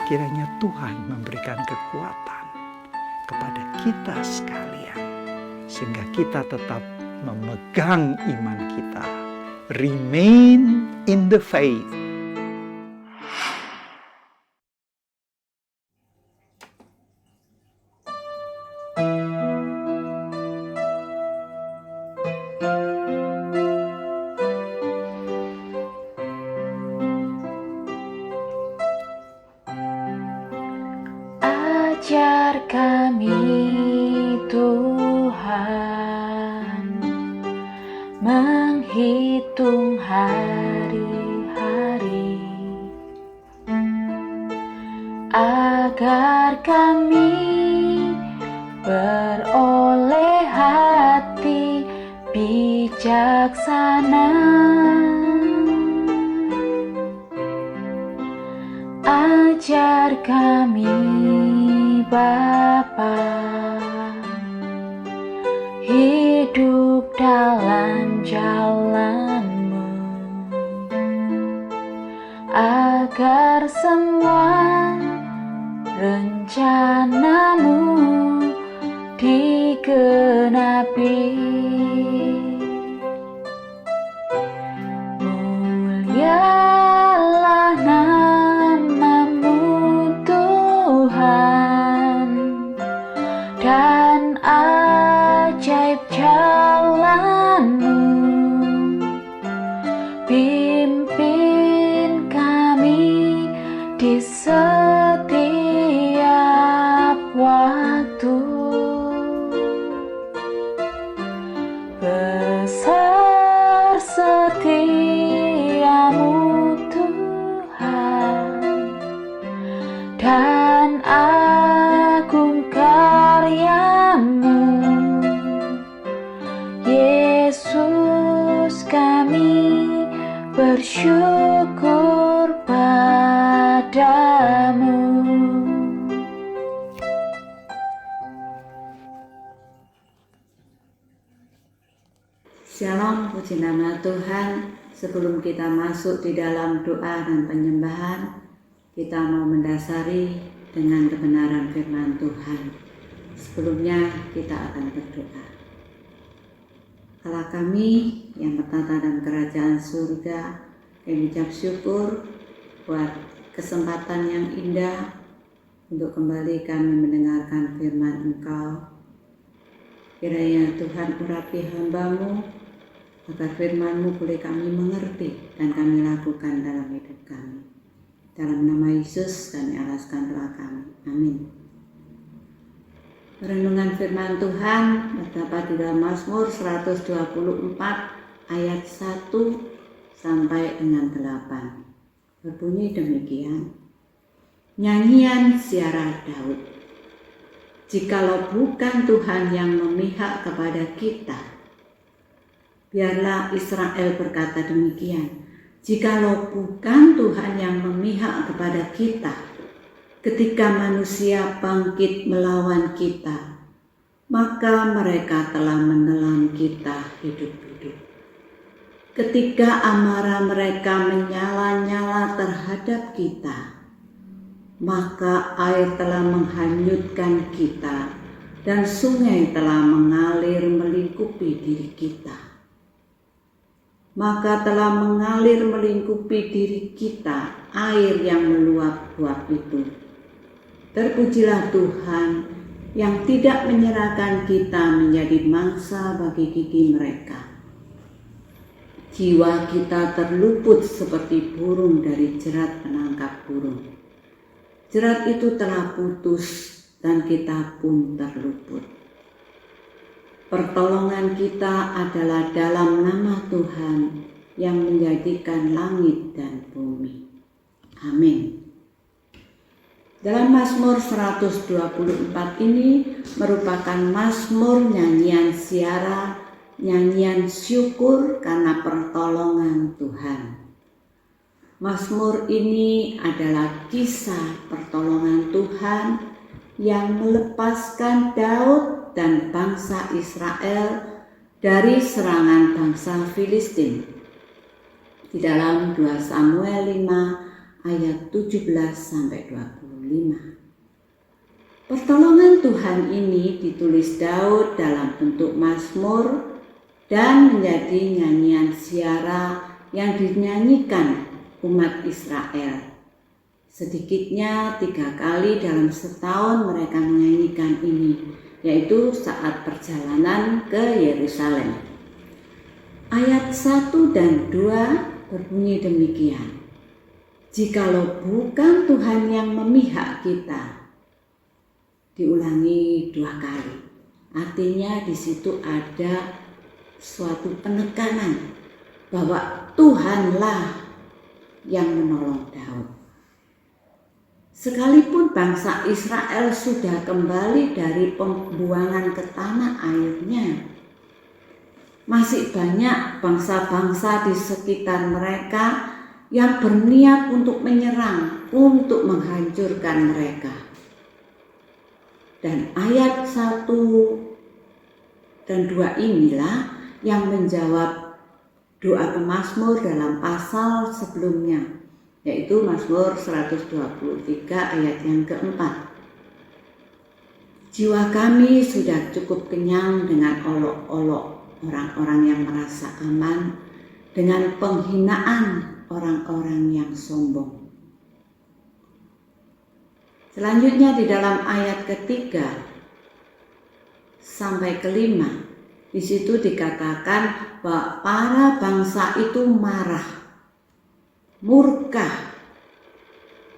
kiranya Tuhan memberikan kekuatan kepada kita sekalian, sehingga kita tetap memegang iman kita. Remain in the faith. Ajar kami Tuhan menghitung hari-hari, agar kami beroleh hati bijaksana. Ajar kami Bapa, hidup dalam jalan-Mu, agar semua rencana-Mu digenapi. Mulialah nama-Mu Tuhan, dan ajaib jalan-Mu. Pimpin kami di setiap waktu. Besar setiamu Tuhan, dan agung karya-Mu. Yesus, kami bersyukur padamu. Shalom, puji nama Tuhan. Sebelum kita masuk di dalam doa dan penyembahan, kita mau mendasari dengan kebenaran firman Tuhan. Sebelumnya kita akan berdoa. Allah kami yang bertata dalam kerajaan surga, kami ucap syukur buat kesempatan yang indah untuk kembali kami mendengarkan firman Engkau. Kiranya Tuhan urapi hamba-Mu, agar firman-Mu boleh kami mengerti dan kami lakukan dalam hidup kami. Dalam nama Yesus kami alaskan doa kami. Amin. Renungan firman Tuhan terdapat di dalam Mazmur 124 ayat 1 sampai dengan 8. Berbunyi demikian. Nyanyian ziarah Daud. Jikalau bukan Tuhan yang memihak kepada kita, biarlah Israel berkata demikian. Jikalau bukan Tuhan yang memihak kepada kita, ketika manusia bangkit melawan kita, maka mereka telah menelan kita hidup-hidup. Ketika amarah mereka menyala-nyala terhadap kita, maka air telah menghanyutkan kita dan sungai telah mengalir melingkupi diri kita. Maka telah mengalir melingkupi diri kita air yang meluap-luap itu. Terpujilah Tuhan yang tidak menyerahkan kita menjadi mangsa bagi gigi mereka. Jiwa kita terluput seperti burung dari jerat penangkap burung. Jerat itu telah putus dan kita pun terluput. Pertolongan kita adalah dalam nama Tuhan yang menjadikan langit dan bumi. Amin. Dalam Mazmur 124 ini merupakan mazmur nyanyian ziarah, nyanyian syukur karena pertolongan Tuhan. Mazmur ini adalah kisah pertolongan Tuhan yang melepaskan Daud dan bangsa Israel dari serangan bangsa Filistin. Di dalam 2 Samuel 5 ayat 17-25. Pertolongan Tuhan ini ditulis Daud dalam bentuk mazmur dan menjadi nyanyian siara yang dinyanyikan umat Israel. Sedikitnya 3 kali dalam setahun mereka menyanyikan ini, yaitu saat perjalanan ke Yerusalem. Ayat 1 dan 2 berbunyi demikian. Jikalau bukan Tuhan yang memihak kita. Diulangi 2 kali. Artinya di situ ada suatu penekanan bahwa Tuhanlah yang menolong Daud. Sekalipun bangsa Israel sudah kembali dari pembuangan ke tanah airnya, masih banyak bangsa-bangsa di sekitar mereka yang berniat untuk menyerang, untuk menghancurkan mereka. Dan ayat 1 dan 2 inilah yang menjawab doa pemazmur dalam pasal sebelumnya, yaitu Mazmur 123 ayat yang keempat. Jiwa kami sudah cukup kenyang dengan olok-olok orang-orang yang merasa aman, dengan penghinaan orang-orang yang sombong. Selanjutnya di dalam ayat ketiga sampai kelima, di situ dikatakan bahwa para bangsa itu marah, murka.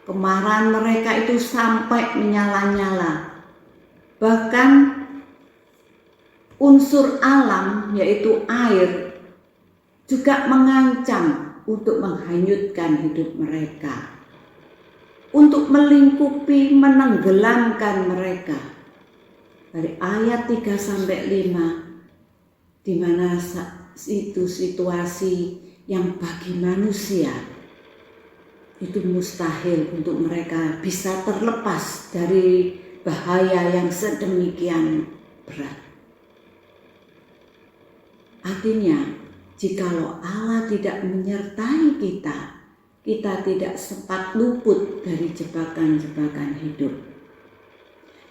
Kemarahan mereka itu sampai menyala-nyala. Bahkan unsur alam yaitu air juga mengancam untuk menghanyutkan hidup mereka, untuk melingkupi, menenggelamkan mereka. Dari ayat 3 sampai 5, di mana itu situasi yang bagi manusia itu mustahil untuk mereka bisa terlepas dari bahaya yang sedemikian berat. Artinya, jikalau Allah tidak menyertai kita, kita tidak sempat luput dari jebakan-jebakan hidup,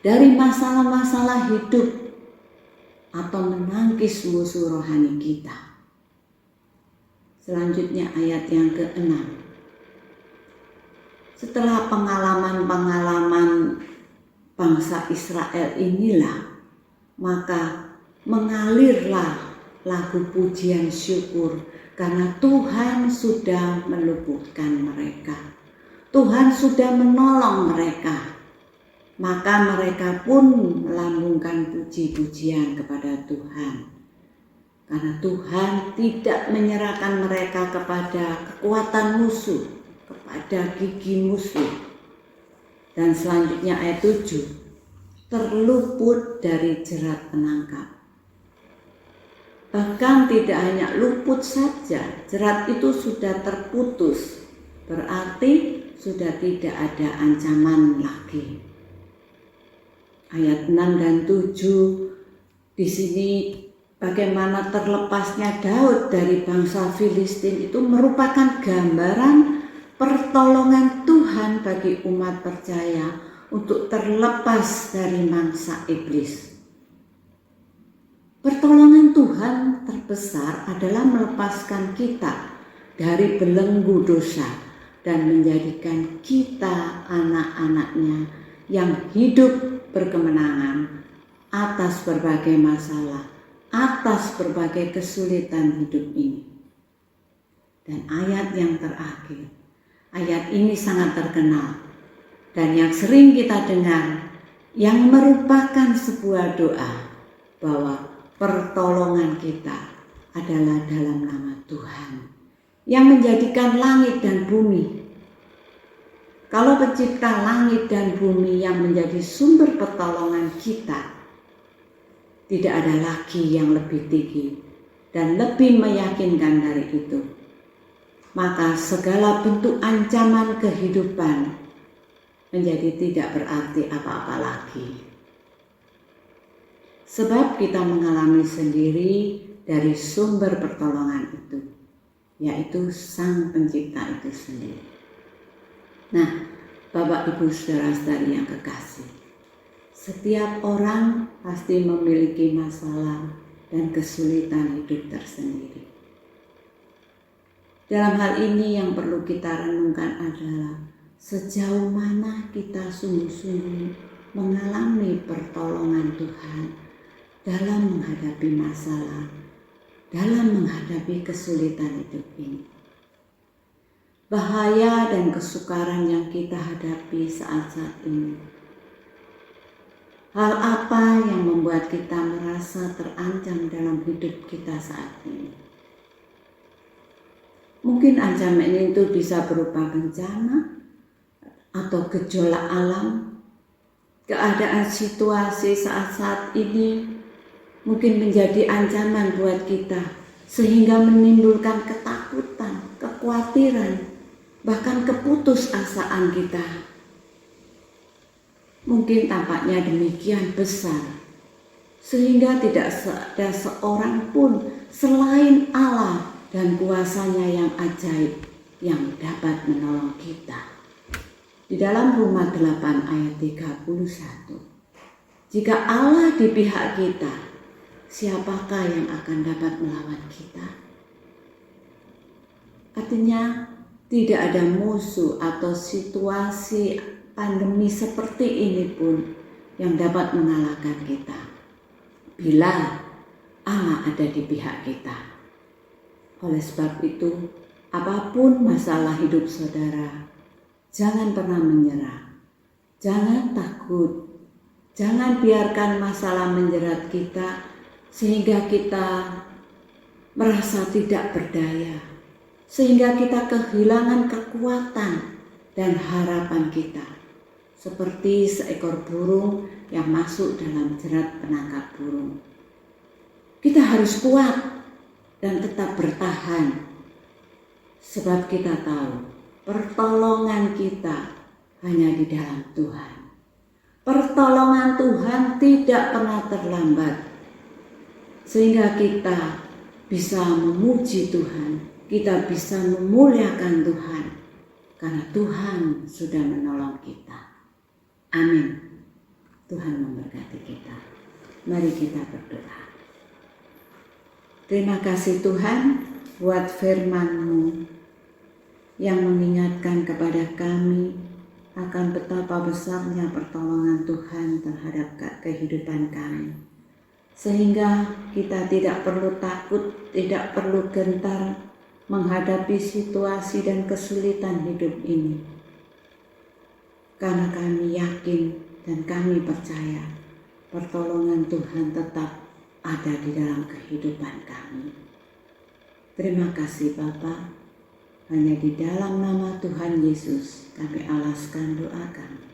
dari masalah-masalah hidup, atau menangkis musuh rohani kita. Selanjutnya ayat yang ke-6. Setelah pengalaman-pengalaman bangsa Israel inilah, maka mengalirlah lagu pujian syukur karena Tuhan sudah meluputkan mereka. Tuhan sudah menolong mereka. Maka mereka pun melambungkan puji-pujian kepada Tuhan. Karena Tuhan tidak menyerahkan mereka kepada kekuatan musuh, kepada gigi musuh. Dan selanjutnya ayat 7, terluput dari jerat penangkap. Bahkan tidak hanya luput saja, jerat itu sudah terputus, berarti sudah tidak ada ancaman lagi. Ayat 6 dan 7 di sini bagaimana terlepasnya Daud dari bangsa Filistin itu merupakan gambaran pertolongan Tuhan bagi umat percaya untuk terlepas dari mangsa iblis. Pertolongan Tuhan terbesar adalah melepaskan kita dari belenggu dosa dan menjadikan kita anak-anaknya yang hidup berkemenangan atas berbagai masalah, atas berbagai kesulitan hidup ini. Dan ayat yang terakhir, ayat ini sangat terkenal dan yang sering kita dengar, yang merupakan sebuah doa bahwa pertolongan kita adalah dalam nama Tuhan yang menjadikan langit dan bumi. Kalau pencipta langit dan bumi yang menjadi sumber pertolongan kita, tidak ada lagi yang lebih tinggi dan lebih meyakinkan dari itu. Maka segala bentuk ancaman kehidupan menjadi tidak berarti apa-apa lagi. Sebab kita mengalami sendiri dari sumber pertolongan itu, yaitu Sang Pencipta itu sendiri. Nah, Bapak, Ibu, saudara-saudari yang kekasih, setiap orang pasti memiliki masalah dan kesulitan hidup tersendiri. Dalam hal ini yang perlu kita renungkan adalah sejauh mana kita sungguh-sungguh mengalami pertolongan Tuhan dalam menghadapi masalah, dalam menghadapi kesulitan hidup ini. Bahaya dan kesukaran yang kita hadapi saat-saat ini. Hal apa yang membuat kita merasa terancam dalam hidup kita saat ini? Mungkin ancaman itu bisa berupa bencana atau gejolak alam. Keadaan situasi saat-saat ini mungkin menjadi ancaman buat kita sehingga menimbulkan ketakutan, kekhawatiran, bahkan keputusasaan kita. Mungkin tampaknya demikian besar, sehingga tidak ada seorang pun selain Allah dan kuasanya yang ajaib yang dapat menolong kita. Di dalam Roma 8 ayat 31, jika Allah di pihak kita, siapakah yang akan dapat melawan kita? Artinya, tidak ada musuh atau situasi pandemi seperti ini pun yang dapat mengalahkan kita bila Allah ada di pihak kita. Oleh sebab itu, apapun masalah hidup saudara, jangan pernah menyerah, jangan takut, jangan biarkan masalah menjerat kita sehingga kita merasa tidak berdaya, sehingga kita kehilangan kekuatan dan harapan kita, seperti seekor burung yang masuk dalam jerat penangkap burung. Kita harus kuat dan tetap bertahan, sebab kita tahu pertolongan kita hanya di dalam Tuhan. Pertolongan Tuhan tidak pernah terlambat, sehingga kita bisa memuji Tuhan, kita bisa memuliakan Tuhan, karena Tuhan sudah menolong kita. Amin. Tuhan memberkati kita. Mari kita berdoa. Terima kasih Tuhan buat firman-Mu yang mengingatkan kepada kami akan betapa besarnya pertolongan Tuhan terhadap kehidupan kami. Sehingga kita tidak perlu takut, tidak perlu gentar menghadapi situasi dan kesulitan hidup ini. Karena kami yakin dan kami percaya pertolongan Tuhan tetap ada di dalam kehidupan kami. Terima kasih Bapa. Hanya di dalam nama Tuhan Yesus kami alaskan doa kami.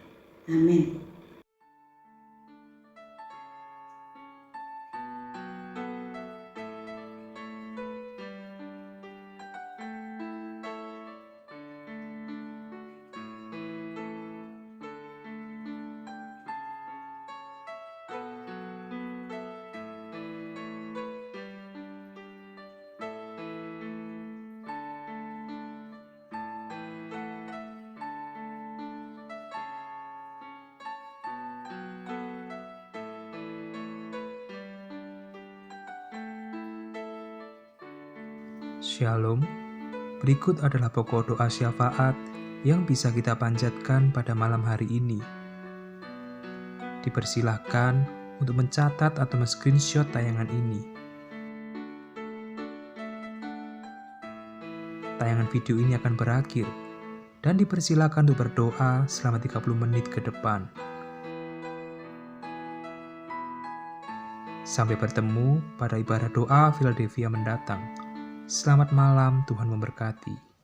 Amin. Shalom, berikut adalah pokok doa syafaat yang bisa kita panjatkan pada malam hari ini. Dipersilahkan untuk mencatat atau men-screenshot tayangan ini. Tayangan video ini akan berakhir dan dipersilakan untuk berdoa selama 30 menit ke depan. Sampai bertemu pada ibadah doa Philadelphia mendatang. Selamat malam, Tuhan memberkati.